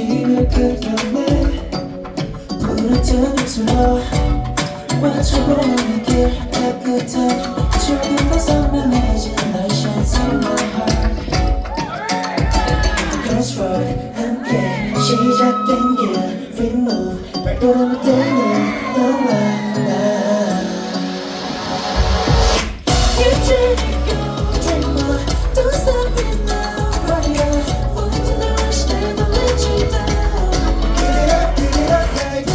힘을 끌어내 부르던 입술로 맞춰보는 길 깨끗해 조금 더 선명해진 Emotions in my heart Crossroad 함께 시작된 길 Remove 발걸음을 떼는 너와 나 You dream go dreamer Don't stop me now warrior Fall into the rush never let you down Get it up hey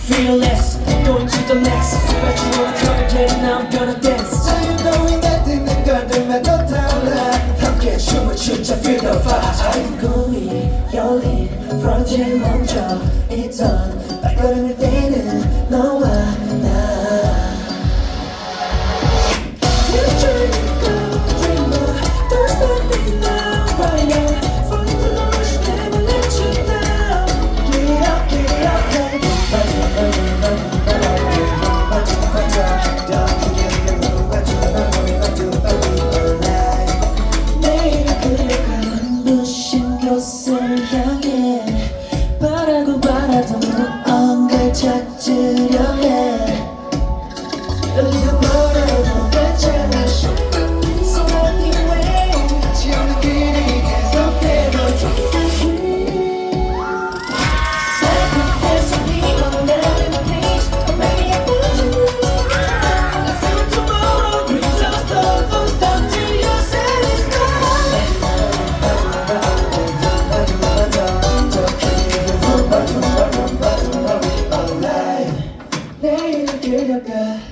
Fearless, going to the next But you wanna come and get it now, I'm gonna dance 자유로운 뜨는 걸들만 더 타올라 함께 춤을 추자 feel the vibe 꿈이 열린 프론트에 멈춰 있던 발걸음을 떼는 너와 나 You dream, go dreamer Don't stop me now, warrior Fall into the rush, never let you down Get up, hey 내일은 그려간 부신 곳을 향해 바라고 바라던 무언가를 찾으려 해 열리는 멀어도 괜찮아 So anyway 끝이 없는 길이 계속되고 내일은 그려가